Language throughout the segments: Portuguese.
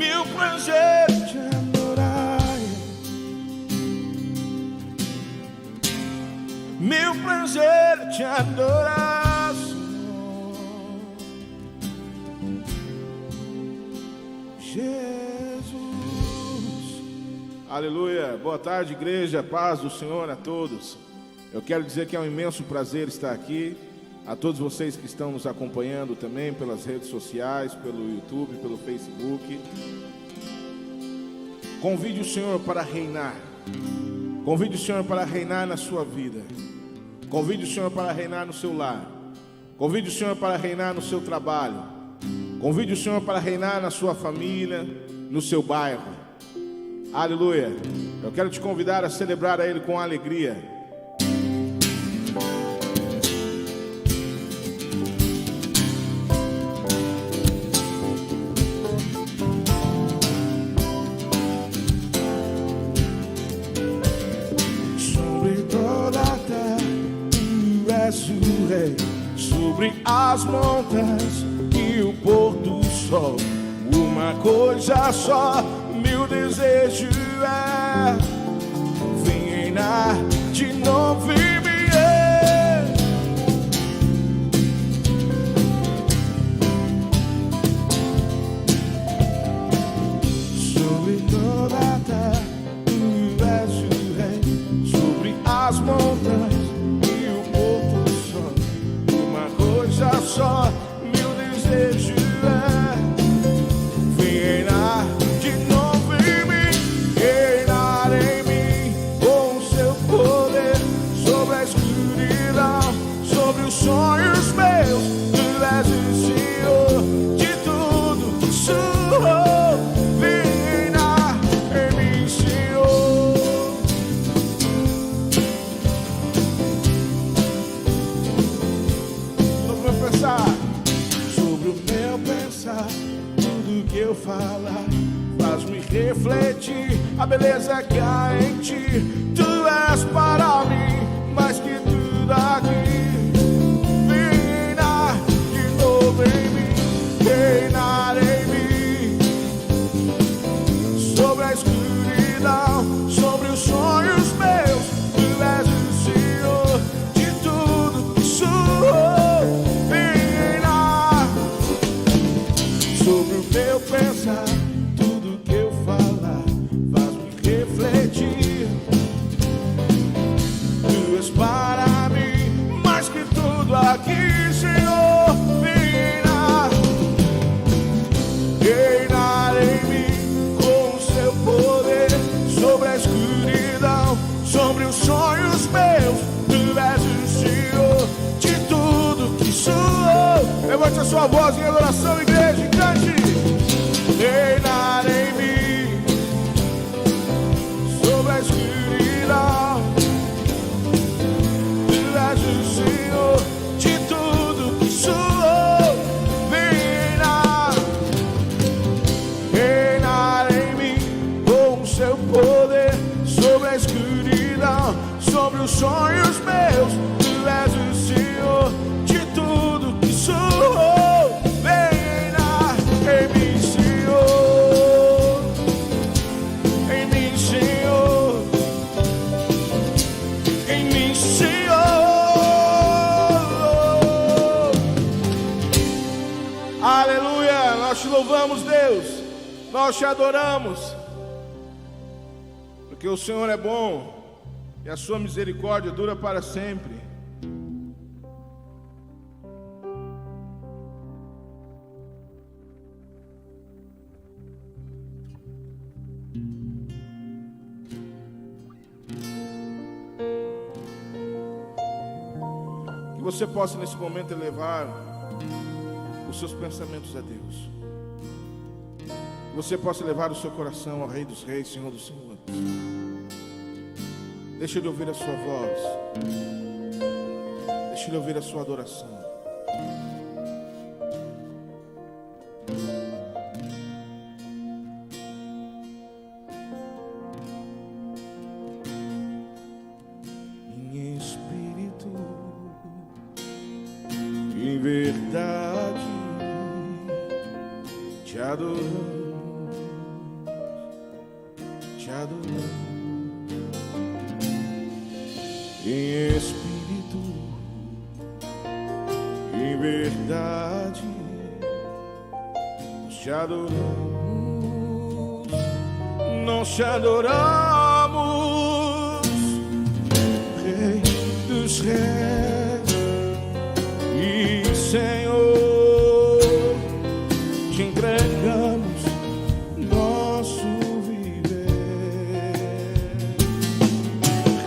Mil prazer te adorar, mil prazer te adorar, Senhor. Jesus. Aleluia. Boa tarde, igreja. Paz do Senhor a todos. Eu quero dizer que é um imenso prazer estar aqui. A todos vocês que estão nos acompanhando também pelas redes sociais, pelo YouTube, pelo Facebook. Convide o Senhor para reinar. Convide o Senhor para reinar na sua vida. Convide o Senhor para reinar no seu lar. Convide o Senhor para reinar no seu trabalho. Convide o Senhor para reinar na sua família, no seu bairro. Aleluia. Eu quero te convidar a celebrar a Ele com alegria. Sobre as montanhas e o pôr do sol, uma coisa só, meu desejo é vem reinar de novo em mim. Sobre toda a terra tu és o rei, sobre as montanhas só, meu desejo é vem reinar de novo em mim, reinar em mim com o seu poder, sobre a escuridão, sobre os sonhos meus. Tu és o Senhor de tudo que sou, vem reinar em mim, Senhor. Sobre o meu pensar, tudo que eu falar faz-me refletir a beleza que há em ti. Tu és para mim mais que tudo aqui. Vem reinar de novo em mim, reinar em mim, sobre a escuridão, sobre os sonhos meus. Tu és o Senhor de tudo que sou. Sobre o meu pensar, tudo que eu falar faz-me refletir. Tu és para mim mais que tudo aqui, Senhor. Reinar, reinar em mim com o seu poder, sobre a escuridão, sobre os sonhos meus. Tu és o Senhor de tudo que sou. Levante a sua voz em adoração, igreja, e cante. Reinar em mim, sobre a escuridão. Tu és o Senhor de tudo que sou. Reinar, reinar em mim com o seu poder, sobre a escuridão, sobre os sonhos meus. Tu és o Senhor de tudo que sou. Vem reinar em mim, Senhor. Em mim, Senhor. Em mim, Senhor. Aleluia. Nós te louvamos, Deus. Nós te adoramos, porque o Senhor é bom e a sua misericórdia dura para sempre. Que você possa nesse momento elevar os seus pensamentos a Deus. Que você possa levar o seu coração ao Rei dos Reis, Senhor dos Senhores. Deixa Ele ouvir a sua voz. Deixa Ele ouvir a sua adoração. Em espírito, em verdade, te adoro. adoramos em espírito, em verdade. Nós te adoramos, nós te adoramos, Rei dos Reis e Senhor. Te entregamos nosso viver,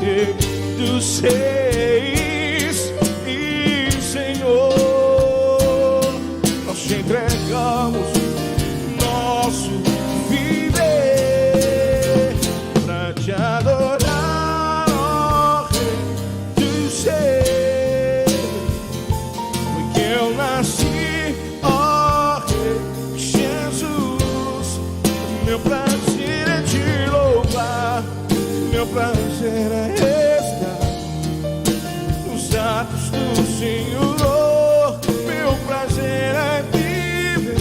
Rei dos Reis e Senhor. Nós te entregamos nosso viver pra te adorar, ó Rei dos Reis. Foi que eu nasci, ó Rei Jesus. Meu prazer é te louvar, meu prazer é estar nos atos do Senhor. Meu prazer é viver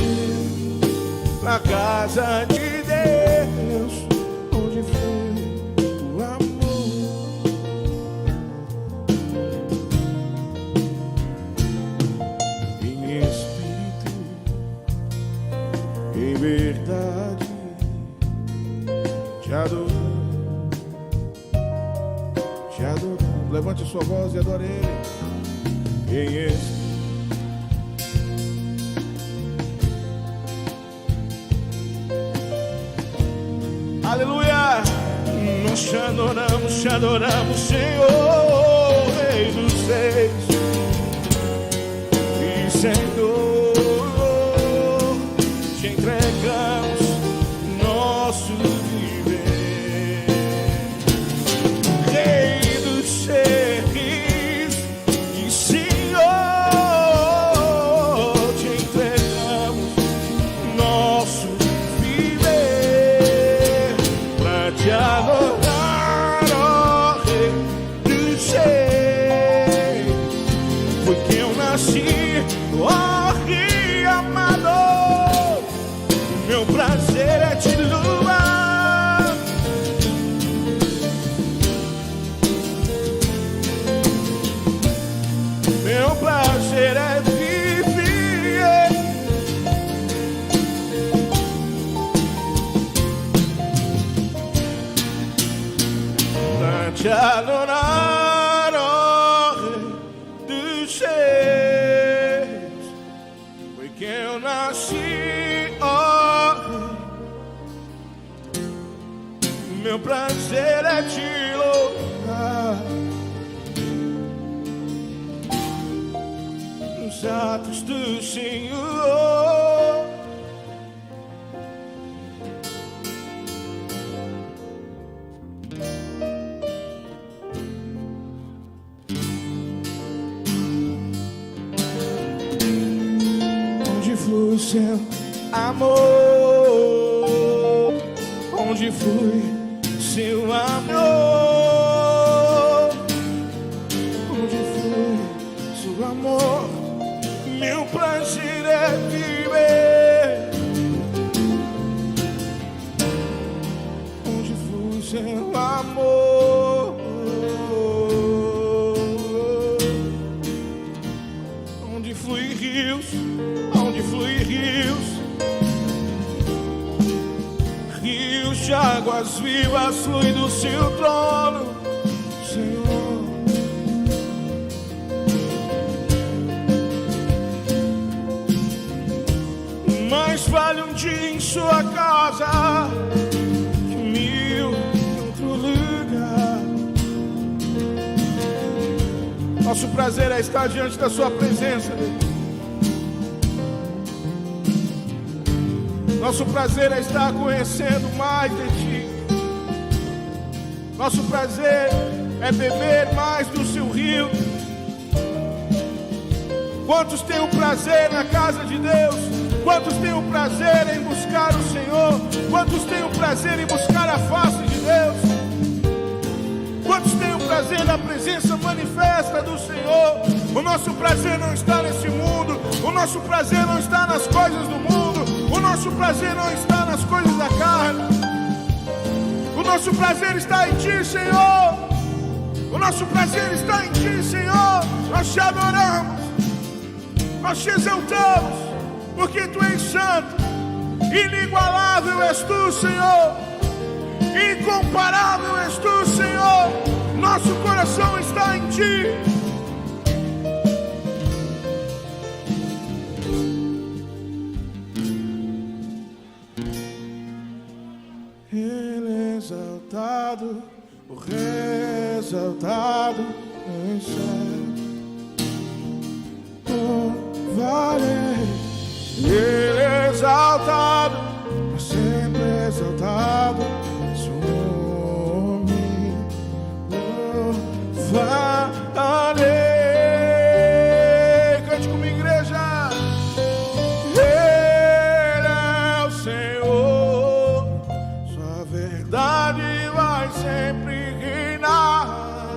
na casa de Deus, onde foi o amor. Em espírito, em verdade, te adoramos, te adoramos. Levante a sua voz e adore Ele. Em espírito, aleluia. Nós te adoramos, Senhor, Rei dos Reis e Senhor. Te entregamos nosso viver, Rei dos Reis e Senhor. Te entregamos nosso viver pra te adorar, ó Rei dos Reis. Foi que eu nasci, ó Rei amado. Meu prazer é te louvar, meu prazer é viver pra te adorar, ó Rei dos Reis. Foi que eu nasci, ó Rei. Meu prazer é te louvar nos atos do Senhor. Onde flui seu amor, onde flui seu amor, onde flui seu amor. Meu prazer é viver onde flui seu amor, onde flui rios, onde flui rios, rios de águas vivas flui do seu trono, Senhor. Mais vale um dia em sua casa que 1000 em outro lugar. Nosso prazer é estar diante da sua presença, Deus. Nosso prazer é estar conhecendo mais de Ti. Nosso prazer é beber mais do seu rio. Quantos têm o prazer na casa de Deus? Quantos têm o prazer em buscar o Senhor? Quantos têm o prazer em buscar a face de Deus? Quantos têm o prazer na presença manifesta do Senhor? O nosso prazer não está nesse mundo. O nosso prazer não está nas coisas do mundo. O nosso prazer não está nas coisas da carne. O nosso prazer está em Ti, Senhor. O nosso prazer está em Ti, Senhor. Nós Te adoramos, nós Te exaltamos, porque Tu és santo. Inigualável és Tu, Senhor. Incomparável és Tu, Senhor. Nosso coração está em Ti. Ele é exaltado, o Rei exaltado em céu. Louvarei. Ele é exaltado, mas sempre exaltado. Cante comigo, igreja. Ele é o Senhor, sua verdade vai sempre reinar.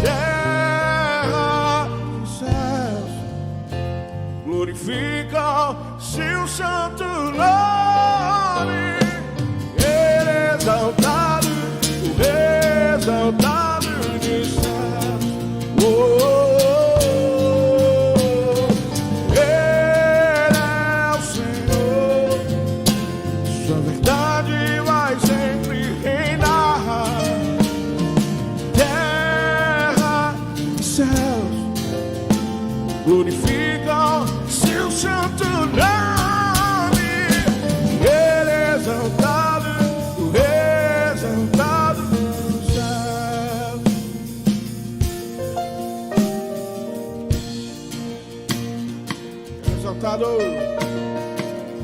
Terra e céus glorificam seu santo nome. Ele é exaltado, o Rei exaltado. Glorificam seu santo nome. Ele é exaltado, o Rei exaltado no céu. Exaltado,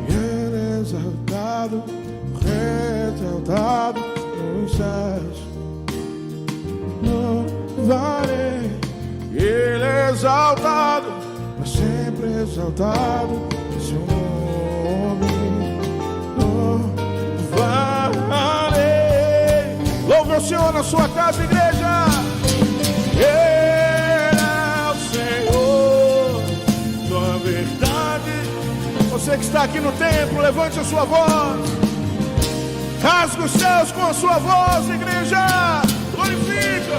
Ele é exaltado, o Rei exaltado nos céus. Louvarei. Ele é exaltado, mas sempre exaltado, seu nome louvarei. Louve o Senhor na sua casa, igreja. Ele é o Senhor, sua verdade. Você que está aqui no templo, levante a sua voz. Rasga os céus com a sua voz, igreja. Glorifica.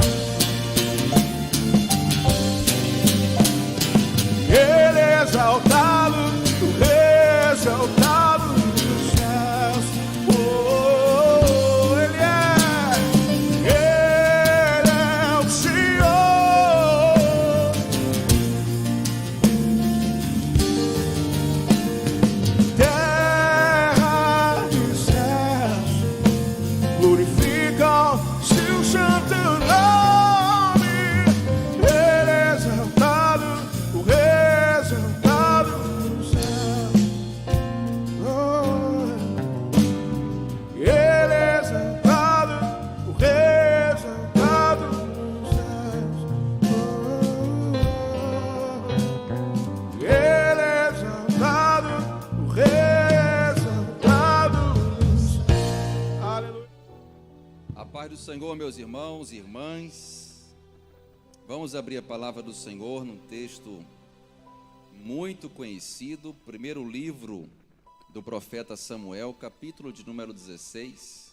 Ele é exaltado, o Rei exaltado nos céus. Oh, Ele é o Senhor. Terra e céus glorificam seu santo nome. Ele é exaltado, o Rei. Paz do Senhor, meus irmãos e irmãs. Vamos abrir a palavra do Senhor num texto muito conhecido, primeiro livro do profeta Samuel, capítulo de número 16.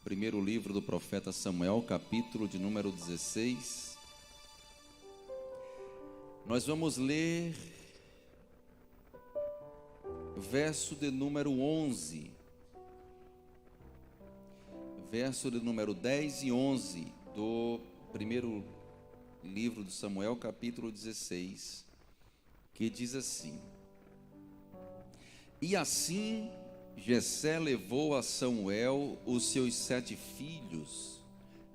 Primeiro livro do profeta Samuel, capítulo de número 16. Nós vamos ler verso de número 11. Verso de número 10 e 11 do primeiro livro de Samuel, capítulo 16, que diz assim: E assim Jessé levou a Samuel os seus 7 filhos,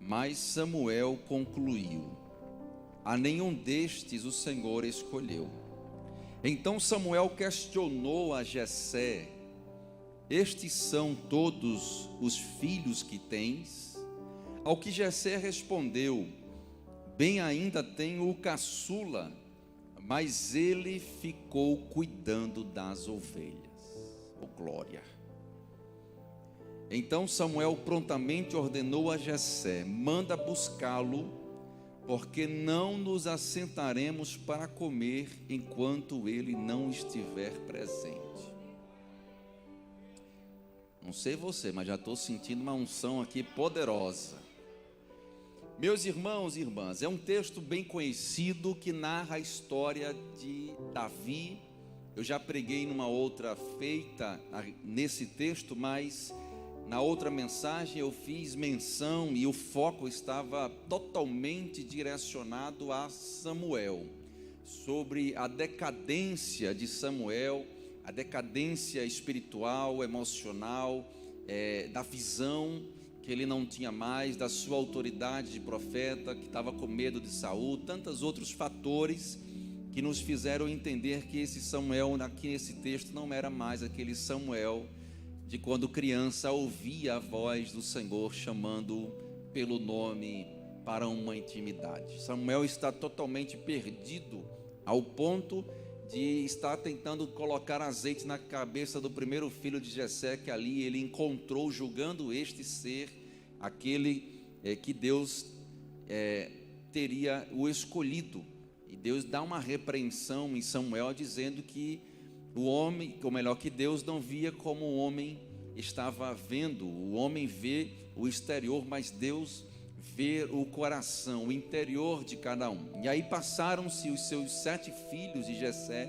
mas Samuel concluiu: a nenhum destes o Senhor escolheu. Então Samuel questionou a Jessé: estes são todos os filhos que tens? Ao que Jessé respondeu: bem, ainda tenho o caçula, mas ele ficou cuidando das ovelhas. Oh, glória! Então Samuel prontamente ordenou a Jessé: manda buscá-lo, porque não nos assentaremos para comer enquanto ele não estiver presente. Não sei você, mas já estou sentindo uma unção aqui poderosa. Meus irmãos e irmãs, é um texto bem conhecido que narra a história de Davi. Eu já preguei numa outra feita nesse texto, mas na outra mensagem eu fiz menção e o foco estava totalmente direcionado a Samuel, sobre a decadência de Samuel, a decadência espiritual, emocional, da visão que ele não tinha mais, da sua autoridade de profeta, que estava com medo de Saul, tantos outros fatores que nos fizeram entender que esse Samuel, aqui nesse texto, não era mais aquele Samuel de quando criança ouvia a voz do Senhor chamando pelo nome para uma intimidade. Samuel está totalmente perdido, ao ponto de estar tentando colocar azeite na cabeça do primeiro filho de Jessé, que ali ele encontrou, julgando este ser aquele que Deus teria o escolhido. E Deus dá uma repreensão em Samuel, dizendo que o homem, ou melhor, que Deus não via como o homem estava vendo. O homem vê o exterior, mas Deus vê o coração, o interior de cada um. E aí passaram-se os seus 7 filhos de Jessé.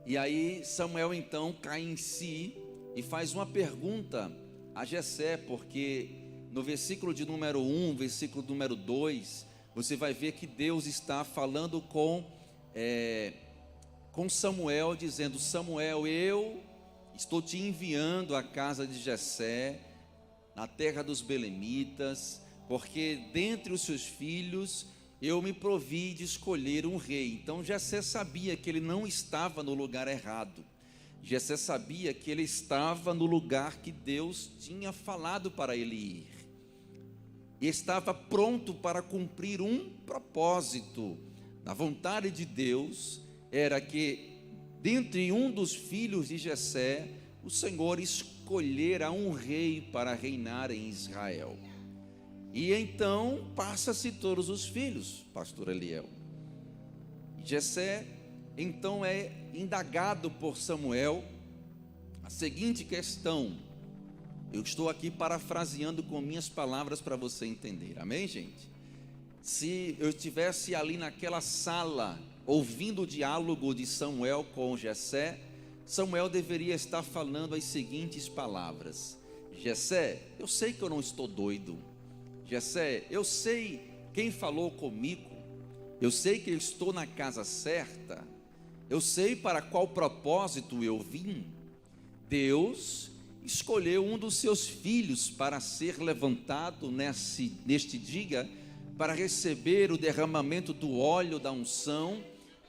E aí Samuel então cai em si e faz uma pergunta a Jessé, porque no versículo de número 1, versículo número 2, você vai ver que Deus está falando com Samuel, dizendo: Samuel, eu estou te enviando à casa de Jessé, na terra dos belemitas, porque dentre os seus filhos eu me provi de escolher um rei. Então Jessé sabia que ele não estava no lugar errado. Jessé sabia que ele estava no lugar que Deus tinha falado para ele ir. E estava pronto para cumprir um propósito. A vontade de Deus era que, dentre um dos filhos de Jessé, o Senhor escolhera um rei para reinar em Israel. E então passa-se todos os filhos, pastor Eliel. Jessé então é indagado por Samuel a seguinte questão. Eu estou aqui parafraseando com minhas palavras para você entender, amém, gente? Se eu estivesse ali naquela sala, ouvindo o diálogo de Samuel com Jessé, Samuel deveria estar falando as seguintes palavras: Jessé, eu sei que eu não estou doido. Jessé, eu sei quem falou comigo. Eu sei que eu estou na casa certa. Eu sei para qual propósito eu vim. Deus escolheu um dos seus filhos para ser levantado neste dia, para receber o derramamento do óleo da unção,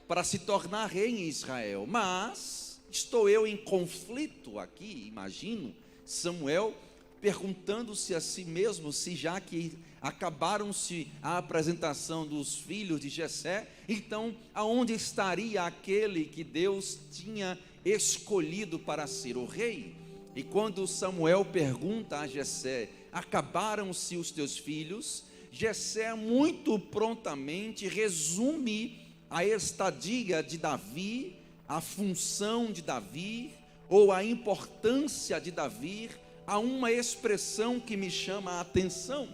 para se tornar rei em Israel. Mas estou eu em conflito aqui, imagino, Samuel perguntando-se a si mesmo, se já que acabaram-se a apresentação dos filhos de Jessé, então aonde estaria aquele que Deus tinha escolhido para ser o rei? E quando Samuel pergunta a Jessé: acabaram-se os teus filhos? Jessé muito prontamente resume a estadia de Davi, a função de Davi, ou a importância de Davi, a uma expressão que me chama a atenção.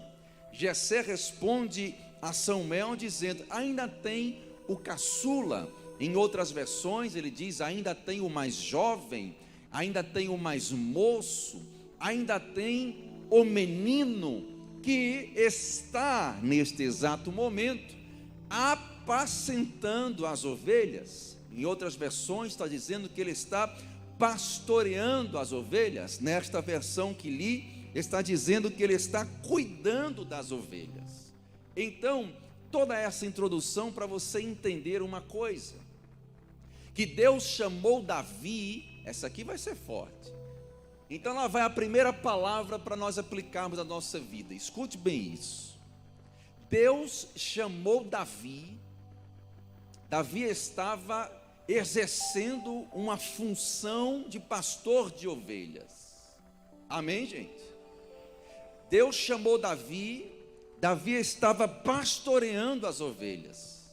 Jessé responde a Samuel dizendo: ainda tem o caçula. Em outras versões ele diz: ainda tem o mais jovem, ainda tem o mais moço, ainda tem o menino que está neste exato momento apacentando as ovelhas. Em outras versões está dizendo que ele está pastoreando as ovelhas. Nesta versão que li, está dizendo que ele está cuidando das ovelhas. Então, toda essa introdução para você entender uma coisa, que Deus chamou Davi. Essa aqui vai ser forte. Então lá vai a primeira palavra para nós aplicarmos na nossa vida. Escute bem isso. Deus chamou Davi. Davi estava exercendo uma função de pastor de ovelhas. Amém, gente? Deus chamou Davi. Davi estava pastoreando as ovelhas.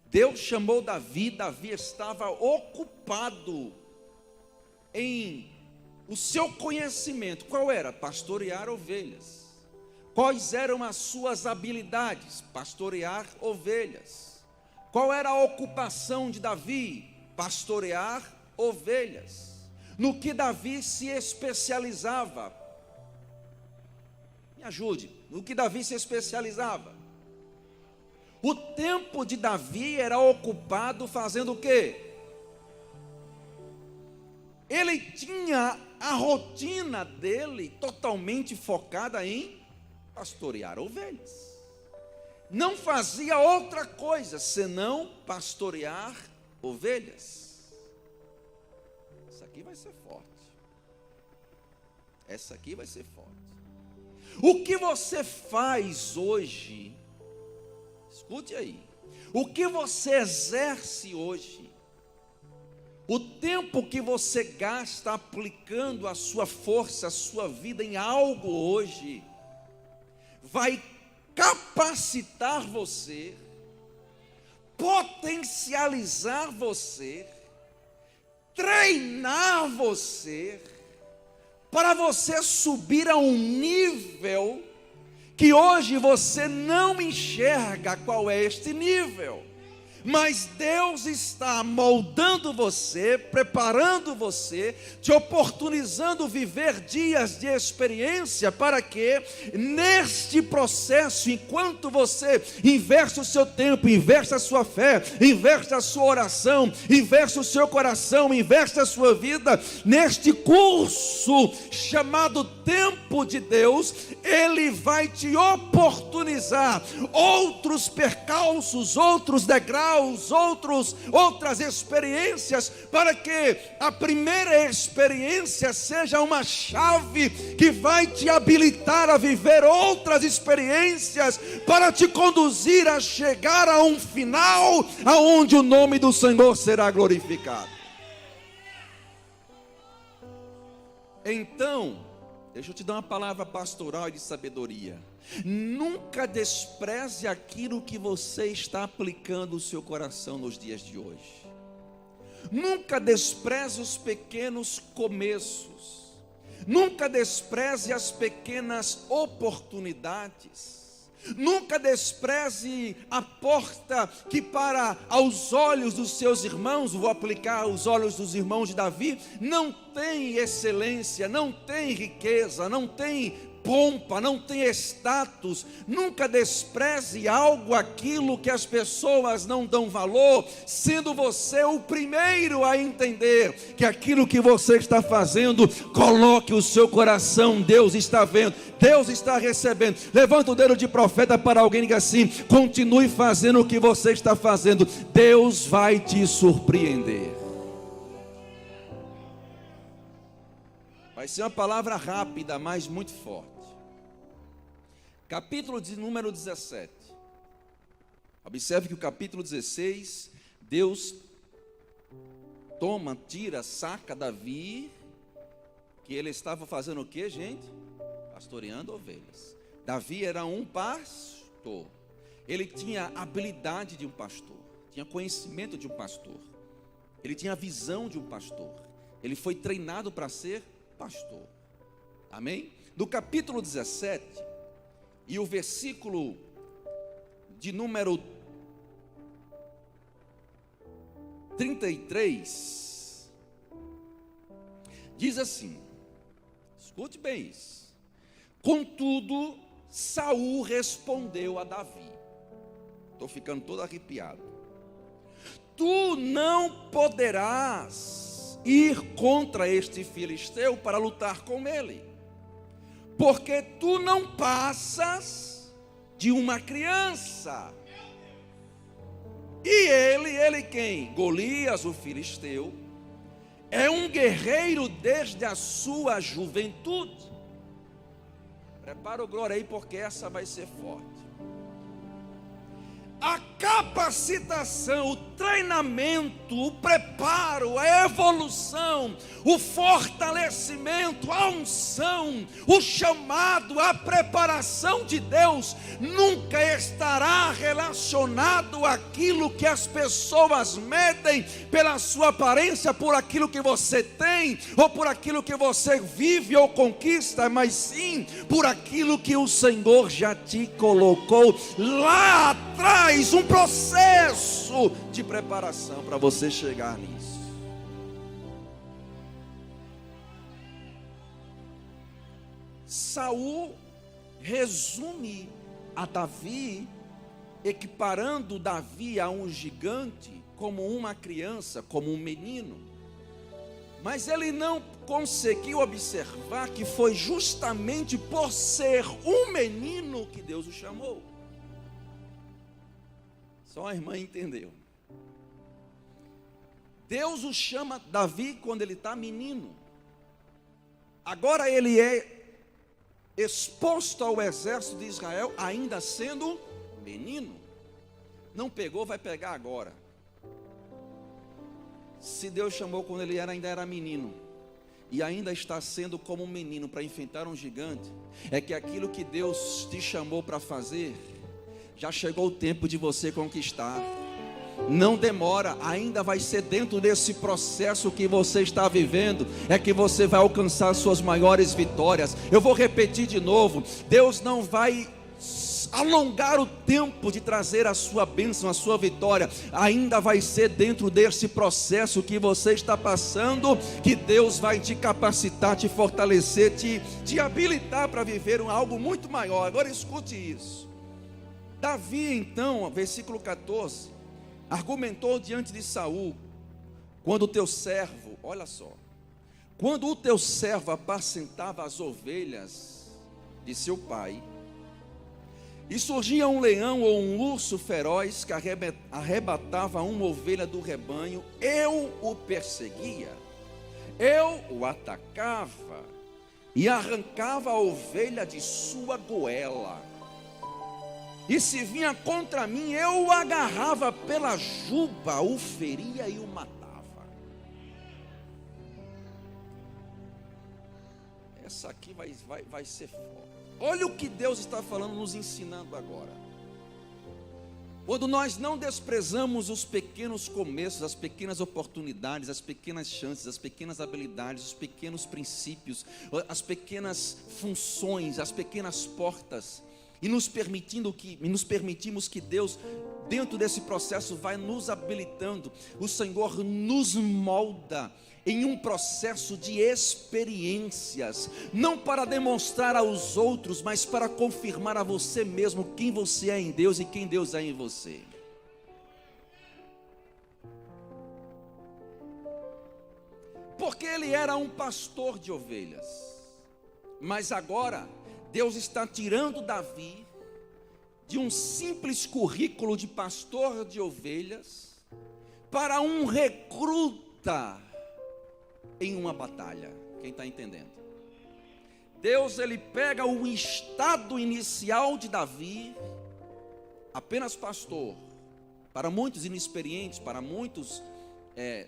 Deus chamou Davi. Davi estava ocupado em o seu conhecimento, qual era? Pastorear ovelhas. Quais eram as suas habilidades? Pastorear ovelhas. Qual era a ocupação de Davi? Pastorear ovelhas. No que Davi se especializava? Me ajude. No que Davi se especializava? O tempo de Davi era ocupado fazendo o quê? Ele tinha a rotina dele totalmente focada em pastorear ovelhas. Não fazia outra coisa senão pastorear ovelhas. Isso aqui vai ser forte. Essa aqui vai ser forte. O que você faz hoje? Escute aí. O que você exerce hoje? O tempo que você gasta aplicando a sua força, a sua vida em algo hoje, vai capacitar você, potencializar você, treinar você, para você subir a um nível que hoje você não enxerga qual é este nível. Mas Deus está moldando você, preparando você, te oportunizando viver dias de experiência para que neste processo, enquanto você investe o seu tempo, investe a sua fé, investe a sua oração, investe o seu coração, investe a sua vida, neste curso chamado Tempo de Deus, Ele vai te oportunizar outros percalços, outros degraus, outras experiências, para que a primeira experiência seja uma chave que vai te habilitar a viver outras experiências, para te conduzir a chegar a um final, aonde o nome do Senhor será glorificado. Então, deixa eu te dar uma palavra pastoral e de sabedoria. Nunca despreze aquilo que você está aplicando o seu coração nos dias de hoje. Nunca despreze os pequenos começos. Nunca despreze as pequenas oportunidades. Nunca despreze a porta que para aos olhos dos seus irmãos, vou aplicar aos olhos dos irmãos de Davi, não tem excelência, não tem riqueza, não tem pompa, não tem status. Nunca despreze aquilo que as pessoas não dão valor, sendo você o primeiro a entender que aquilo que você está fazendo, coloque o seu coração, Deus está vendo, Deus está recebendo. Levanta o dedo de profeta para alguém e diga assim: continue fazendo o que você está fazendo, Deus vai te surpreender. Vai ser uma palavra rápida, mas muito forte. Capítulo de número 17. Observe que o capítulo 16, Deus saca Davi, que ele estava fazendo o que, gente? Pastoreando ovelhas. Davi era um pastor. Ele tinha a habilidade de um pastor, tinha conhecimento de um pastor, ele tinha a visão de um pastor, ele foi treinado para ser pastor. Amém? No capítulo 17, e o versículo de número 33, diz assim, escute bem isso: contudo, Saul respondeu a Davi, estou ficando todo arrepiado: tu não poderás ir contra este filisteu para lutar com ele, porque tu não passas de uma criança. E ele quem? Golias, o filisteu, é um guerreiro desde a sua juventude. Prepara o glória aí, porque essa vai ser forte. a capacitação, o treinamento, o preparo, a evolução, o fortalecimento, a unção, o chamado, a preparação de Deus nunca estará relacionado àquilo que as pessoas medem pela sua aparência, por aquilo que você tem, ou por aquilo que você vive ou conquista, mas sim por aquilo que o Senhor já te colocou lá atrás. Um processo de preparação para você chegar nisso. Saul resume a Davi, equiparando Davi a um gigante, como uma criança, como um menino. Mas ele não conseguiu observar que foi justamente por ser um menino que Deus o chamou. Só a irmã entendeu. Deus o chama Davi quando ele está menino. Agora ele é exposto ao exército de Israel, ainda sendo menino. Não pegou, vai pegar agora. Se Deus chamou quando ele ainda era menino, e ainda está sendo como um menino para enfrentar um gigante, é que aquilo que Deus te chamou para fazer, já chegou o tempo de você conquistar. Não demora, ainda vai ser dentro desse processo que você está vivendo, é que você vai alcançar suas maiores vitórias. Eu vou repetir de novo: Deus não vai alongar o tempo de trazer a sua bênção, a sua vitória. Ainda vai ser dentro desse processo que você está passando, que Deus vai te capacitar, te fortalecer, te habilitar para viver algo muito maior. Agora escute isso. Davi então, versículo 14, argumentou diante de Saul: quando o teu servo, olha só, quando o teu servo apacentava as ovelhas de seu pai, e surgia um leão ou um urso feroz que arrebatava uma ovelha do rebanho, eu o perseguia, eu o atacava e arrancava a ovelha de sua goela. E se vinha contra mim, eu o agarrava pela juba, o feria e o matava. Essa aqui vai ser forte. Olha o que Deus está falando, nos ensinando agora. Quando nós não desprezamos os pequenos começos, as pequenas oportunidades, as pequenas chances, as pequenas habilidades, os pequenos princípios, as pequenas funções, as pequenas portas, e nos permitimos que Deus, dentro desse processo, vai nos habilitando. O Senhor nos molda em um processo de experiências, não para demonstrar aos outros, mas para confirmar a você mesmo quem você é em Deus e quem Deus é em você. Porque ele era um pastor de ovelhas, mas agora Deus está tirando Davi de um simples currículo de pastor de ovelhas para um recruta em uma batalha. Quem está entendendo? Deus, ele pega o estado inicial de Davi, apenas pastor, para muitos inexperientes, para muitos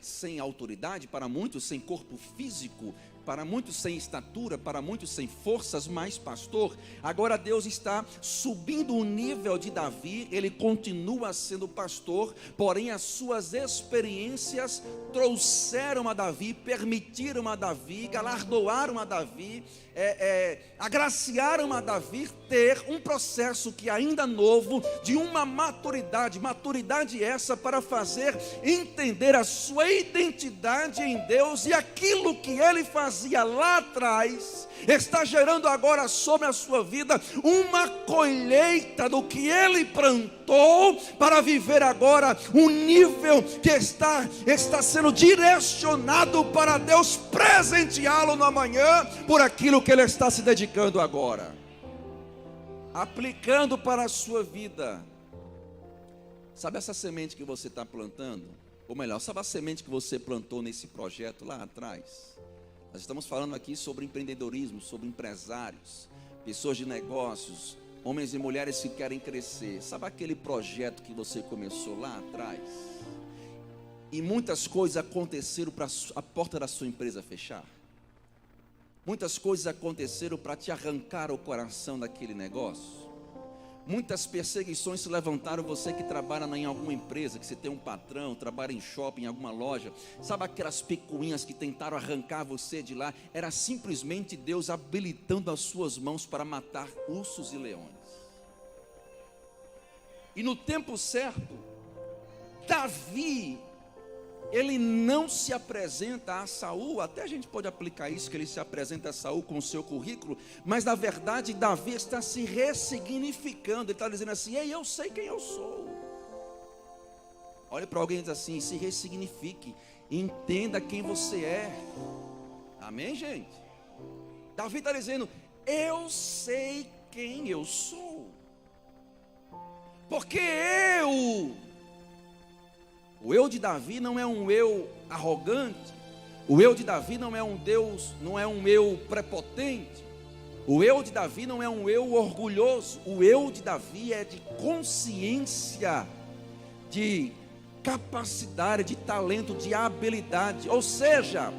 sem autoridade, para muitos sem corpo físico, para muitos sem estatura, para muitos sem forças, mas pastor. Agora Deus está subindo o nível de Davi. Ele continua sendo pastor, porém as suas experiências trouxeram a Davi, permitiram a Davi, galardoaram a Davi, agraciaram a Davi ter um processo que ainda novo, de uma maturidade essa para fazer entender a sua identidade em Deus, e aquilo que ele fazia lá atrás está gerando agora sobre a sua vida uma colheita do que ele plantou, para viver agora um nível que está sendo direcionado para Deus presenteá-lo no amanhã por aquilo que ele está se dedicando agora, aplicando para a sua vida. Sabe essa semente que você está plantando? Ou melhor, sabe a semente que você plantou nesse projeto lá atrás? Nós estamos falando aqui sobre empreendedorismo, sobre empresários, pessoas de negócios, homens e mulheres que querem crescer. Sabe aquele projeto que você começou lá atrás? E muitas coisas aconteceram para a porta da sua empresa fechar. Muitas coisas aconteceram para te arrancar o coração daquele negócio. Muitas perseguições se levantaram, você que trabalha em alguma empresa, que você tem um patrão, trabalha em shopping, em alguma loja. Sabe aquelas picuinhas que tentaram arrancar você de lá? Era simplesmente Deus habilitando as suas mãos para matar ursos e leões. E no tempo certo, Davi, ele não se apresenta a Saul. Até a gente pode aplicar isso, que ele se apresenta a Saul com o seu currículo, mas na verdade Davi está se ressignificando. Ele está dizendo assim: ei, eu sei quem eu sou. Olhe para alguém e diz assim: se ressignifique, entenda quem você é. Amém, gente? Davi está dizendo: eu sei quem eu sou, porque o eu de Davi não é um eu arrogante. O eu de Davi não é um Deus, não é um eu prepotente. O eu de Davi não é um eu orgulhoso. O eu de Davi é de consciência, de capacidade, de talento, de habilidade. Ou seja,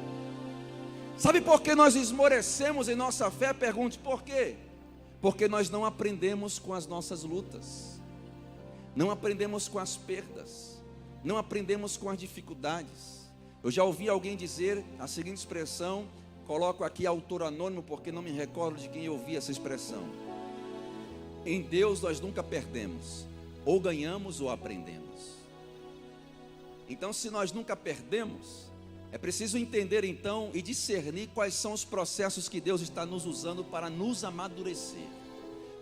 sabe por que nós esmorecemos em nossa fé? Pergunte por quê? Porque nós não aprendemos com as nossas lutas, não aprendemos com as perdas, não aprendemos com as dificuldades. Eu já ouvi alguém dizer a seguinte expressão, coloco aqui autor anônimo porque não me recordo de quem eu ouvi essa expressão: em Deus nós nunca perdemos, ou ganhamos ou aprendemos. Então, se nós nunca perdemos, é preciso entender então e discernir quais são os processos que Deus está nos usando para nos amadurecer,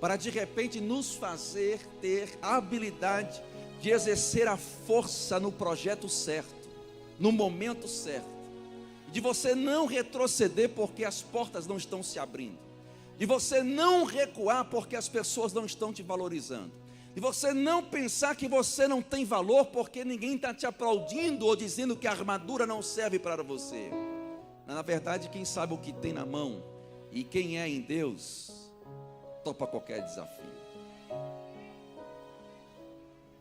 para de repente nos fazer ter a habilidade de exercer a força no projeto certo, no momento certo, de você não retroceder porque as portas não estão se abrindo, de você não recuar porque as pessoas não estão te valorizando, de você não pensar que você não tem valor porque ninguém está te aplaudindo ou dizendo que a armadura não serve para você. Na verdade, quem sabe o que tem na mão e quem é em Deus, topa qualquer desafio.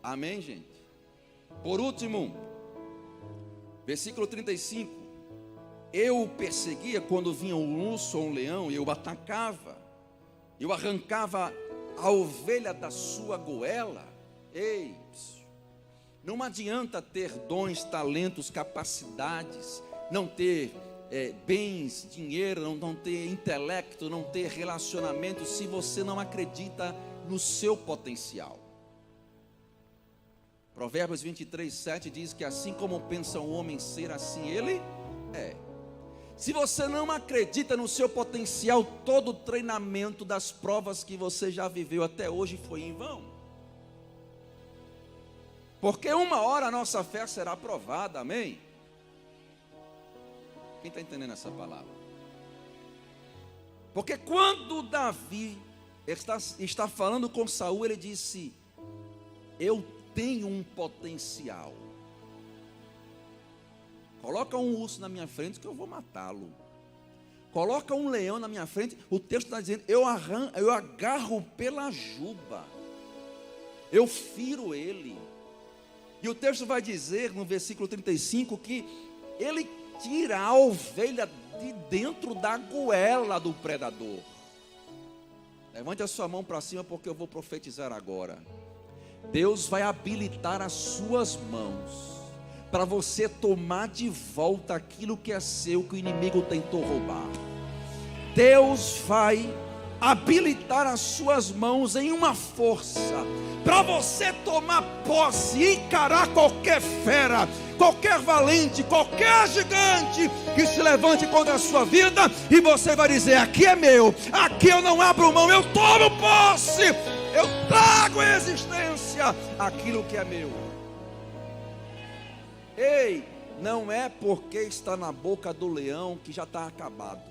Amém, gente? Por último, versículo 35. Eu o perseguia quando vinha um urso ou um leão, e eu atacava, eu arrancava a ovelha da sua goela. Ei, não adianta ter dons, talentos, capacidades, não ter bens, dinheiro, não ter intelecto, não ter relacionamento, se você não acredita no seu potencial. Provérbios 23, 7 diz que assim como pensa o homem ser, assim ele é. Se você não acredita no seu potencial, todo o treinamento das provas que você já viveu até hoje foi em vão. Porque uma hora a nossa fé será provada, amém? Quem está entendendo essa palavra? Porque quando Davi está falando com Saul, ele disse: eu tenho um potencial. Coloca um urso na minha frente que eu vou matá-lo. Coloca um leão na minha frente, o texto está dizendo: eu agarro pela juba, eu firo ele. E o texto vai dizer no versículo 35 que ele tira a ovelha de dentro da goela do predador. Levante a sua mão para cima porque eu vou profetizar agora. Deus vai habilitar as suas mãos para você tomar de volta aquilo que é seu, que o inimigo tentou roubar. Deus vai habilitar as suas mãos em uma força para você tomar posse e encarar qualquer fera, qualquer valente, qualquer gigante que se levante contra a sua vida, e você vai dizer: aqui é meu, aqui eu não abro mão, eu tomo posse, eu trago em existência aquilo que é meu. Ei, não é porque está na boca do leão que já está acabado.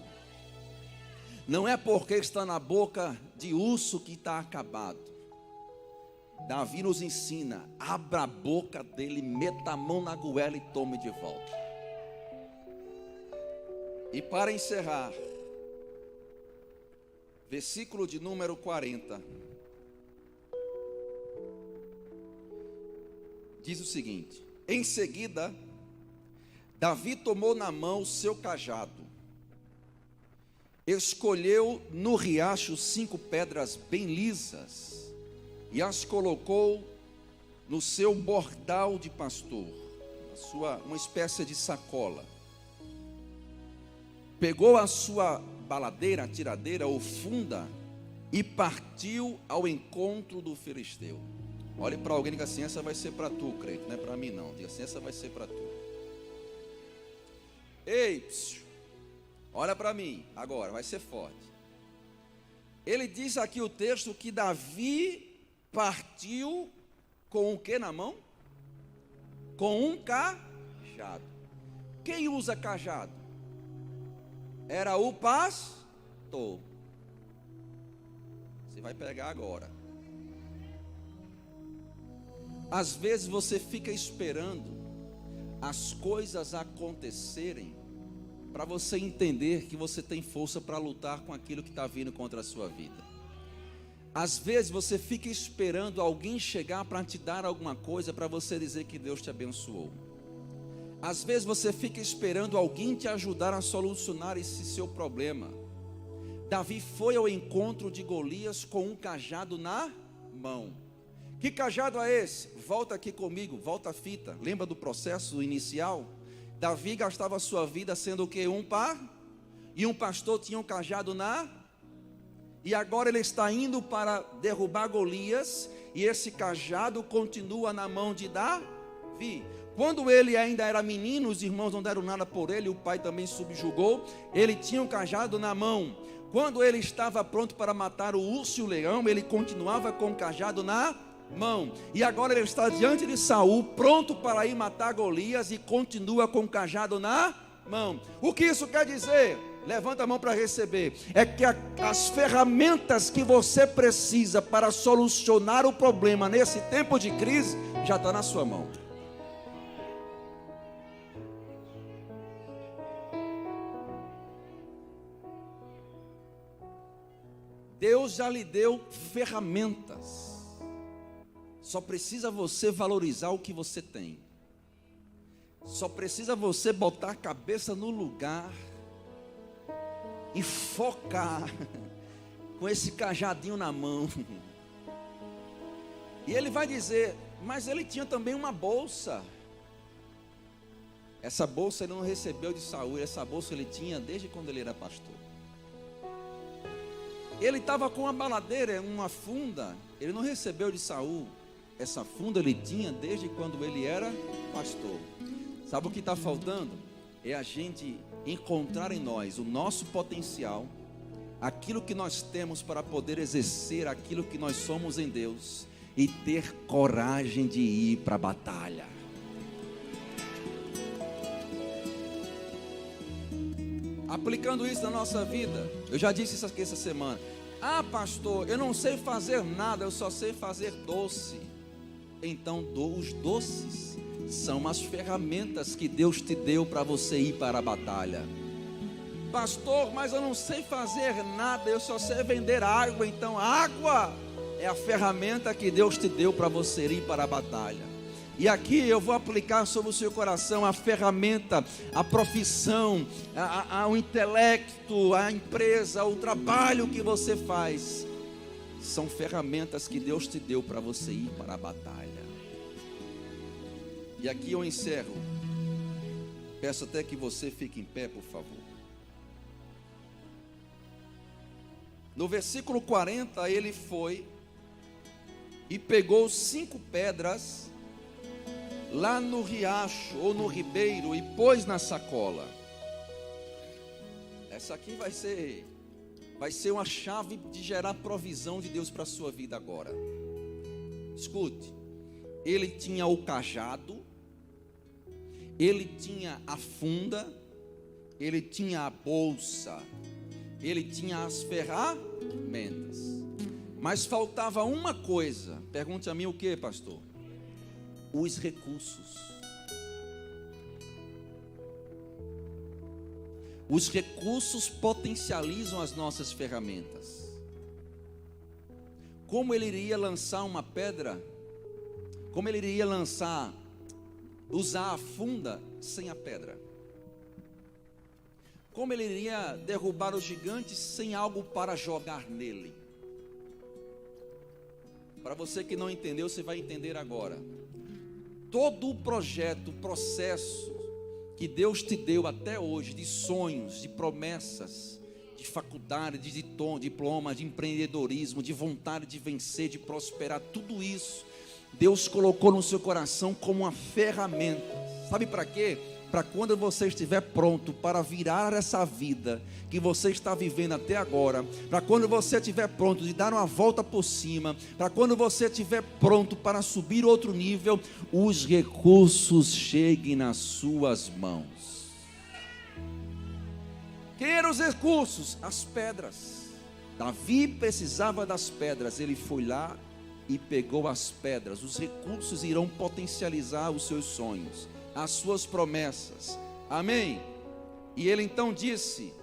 Não é porque está na boca de urso que está acabado. Davi nos ensina: abra a boca dele, meta a mão na goela e tome de volta. E para encerrar, versículo de número 40. diz o seguinte: em seguida, Davi tomou na mão o seu cajado, escolheu no riacho 5 pedras bem lisas e as colocou no seu bordal de pastor, uma espécie de sacola. Pegou a sua baladeira, a tiradeira ou funda e partiu ao encontro do filisteu. Olhe para alguém e diga assim: essa vai ser para tu, crente, não é para mim não. Diga assim: essa vai ser para tu. Ei, olha para mim, agora, vai ser forte. Ele diz aqui o texto que Davi partiu com o que na mão? Com um cajado. Quem usa cajado? Era o pastor. Você vai pegar agora. Às vezes você fica esperando as coisas acontecerem para você entender que você tem força para lutar com aquilo que está vindo contra a sua vida. Às vezes você fica esperando alguém chegar para te dar alguma coisa para você dizer que Deus te abençoou. Às vezes você fica esperando alguém te ajudar a solucionar esse seu problema. Davi foi ao encontro de Golias com um cajado na mão. Que cajado é esse? Volta aqui comigo, volta a fita. Lembra do processo inicial? Davi gastava a sua vida sendo o que? E um pastor tinha um cajado e agora ele está indo para derrubar Golias, e esse cajado continua na mão de Davi. Quando ele ainda era menino, os irmãos não deram nada por ele, o pai também subjugou, ele tinha um cajado na mão. Quando ele estava pronto para matar o urso e o leão, ele continuava com o cajado na mão. E agora ele está diante de Saul, pronto para ir matar Golias, e continua com o cajado na mão. O que isso quer dizer? Levanta a mão para receber. É que as ferramentas que você precisa para solucionar o problema nesse tempo de crise já está na sua mão. Deus já lhe deu ferramentas. Só precisa você valorizar o que você tem. Só precisa você botar a cabeça no lugar e focar com esse cajadinho na mão. E ele vai dizer: mas ele tinha também uma bolsa. Essa bolsa ele não recebeu de Saul, essa bolsa ele tinha desde quando ele era pastor. Ele estava com uma baladeira, uma funda, ele não recebeu de Saul. Essa funda ele tinha desde quando ele era pastor. Sabe o que está faltando? É a gente encontrar em nós o nosso potencial, aquilo que nós temos para poder exercer aquilo que nós somos em Deus, e ter coragem de ir para a batalha. Aplicando isso na nossa vida, eu já disse isso aqui essa semana. Ah, pastor, eu não sei fazer nada, eu só sei fazer doce. Então, os doces são as ferramentas que Deus te deu para você ir para a batalha. Pastor, mas eu não sei fazer nada, eu só sei vender água. Então, água é a ferramenta que Deus te deu para você ir para a batalha. E aqui eu vou aplicar sobre o seu coração a ferramenta, a profissão, o intelecto, a empresa, o trabalho que você faz. São ferramentas que Deus te deu para você ir para a batalha. E aqui eu encerro. Peço até que você fique em pé, por favor. No versículo 40, ele foi e pegou 5 pedras lá no riacho ou no ribeiro e pôs na sacola. Essa aqui vai ser uma chave de gerar provisão de Deus para a sua vida agora. Escute, ele tinha o cajado, ele tinha a funda, ele tinha a bolsa, ele tinha as ferramentas, mas faltava uma coisa. Pergunte a mim: o que, pastor? Os recursos. Os recursos potencializam as nossas ferramentas. Como ele iria lançar uma pedra? Como ele iria usar a funda sem a pedra. Como ele iria derrubar o gigante sem algo para jogar nele. Para você que não entendeu, você vai entender agora. Todo o projeto, processo que Deus te deu até hoje, de sonhos, de promessas, de faculdade, de diploma, de empreendedorismo, de vontade de vencer, de prosperar, tudo isso, Deus colocou no seu coração como uma ferramenta. Sabe para quê? Para quando você estiver pronto para virar essa vida que você está vivendo até agora, para quando você estiver pronto de dar uma volta por cima, para quando você estiver pronto para subir outro nível, os recursos cheguem nas suas mãos. Quem eram os recursos? As pedras. Davi precisava das pedras, ele foi lá e pegou as pedras. Os recursos irão potencializar os seus sonhos, as suas promessas, amém? E ele então disse: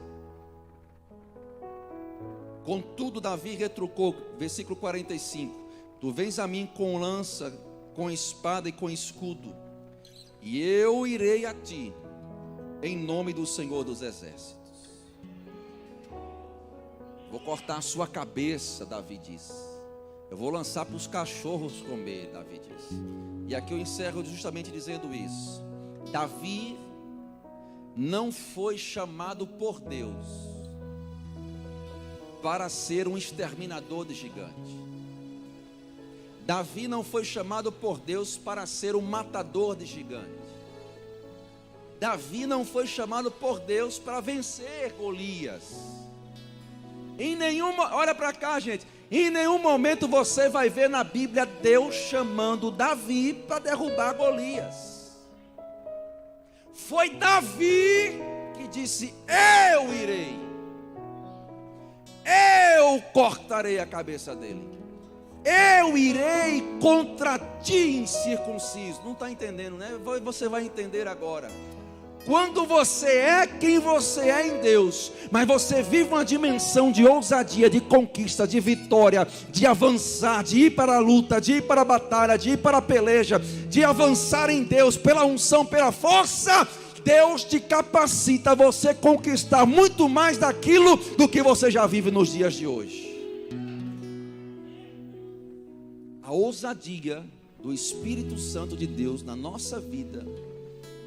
contudo Davi retrucou, versículo 45, tu vens a mim com lança, com espada e com escudo, e eu irei a ti, em nome do Senhor dos Exércitos. Vou cortar a sua cabeça, Davi disse. Eu vou lançar para os cachorros comer, Davi disse. E aqui eu encerro justamente dizendo isso. Davi não foi chamado por Deus para ser um exterminador de gigantes. Davi não foi chamado por Deus para ser um matador de gigantes. Davi não foi chamado por Deus para vencer Golias. Olha para cá, gente. Em nenhum momento você vai ver na Bíblia Deus chamando Davi para derrubar Golias. Foi Davi que disse: eu irei, eu cortarei a cabeça dele, eu irei contra ti, incircunciso. Não está entendendo, né? Você vai entender agora. Quando você é quem você é em Deus, mas você vive uma dimensão de ousadia, de conquista, de vitória, de avançar, de ir para a luta, de ir para a batalha, de ir para a peleja, de avançar em Deus, pela unção, pela força, Deus te capacita a você conquistar muito mais daquilo do que você já vive nos dias de hoje. A ousadia do Espírito Santo de Deus na nossa vida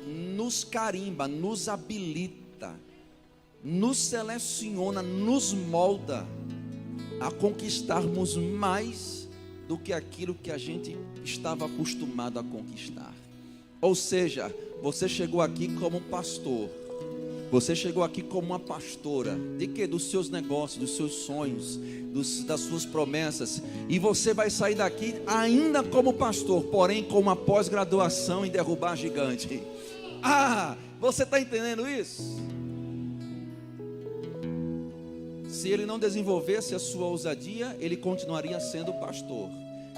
nos carimba, nos habilita, nos seleciona, nos molda a conquistarmos mais do que aquilo que a gente estava acostumado a conquistar. Ou seja, você chegou aqui como pastor, você chegou aqui como uma pastora, de quê? Dos seus negócios, dos seus sonhos, das suas promessas, e você vai sair daqui ainda como pastor, porém com uma pós-graduação em derrubar gigante. Você está entendendo isso? Se ele não desenvolvesse a sua ousadia, ele continuaria sendo pastor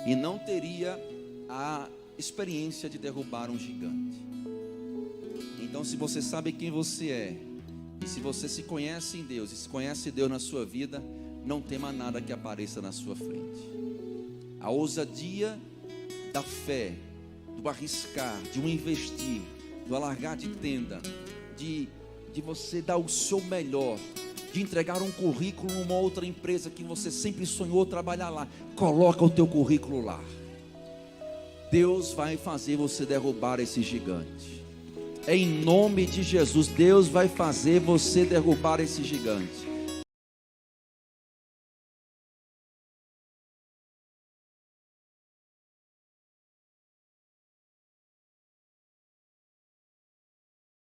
e não teria a experiência de derrubar um gigante. Então, se você sabe quem você é, e se você se conhece em Deus, e se conhece Deus na sua vida, não tema nada que apareça na sua frente. A ousadia da fé, do arriscar, de um investir, do alargar de tenda, de você dar o seu melhor, de entregar um currículo numa outra empresa que você sempre sonhou trabalhar lá. Coloca o teu currículo lá. Deus vai fazer você derrubar esse gigante. Em nome de Jesus, Deus vai fazer você derrubar esse gigante.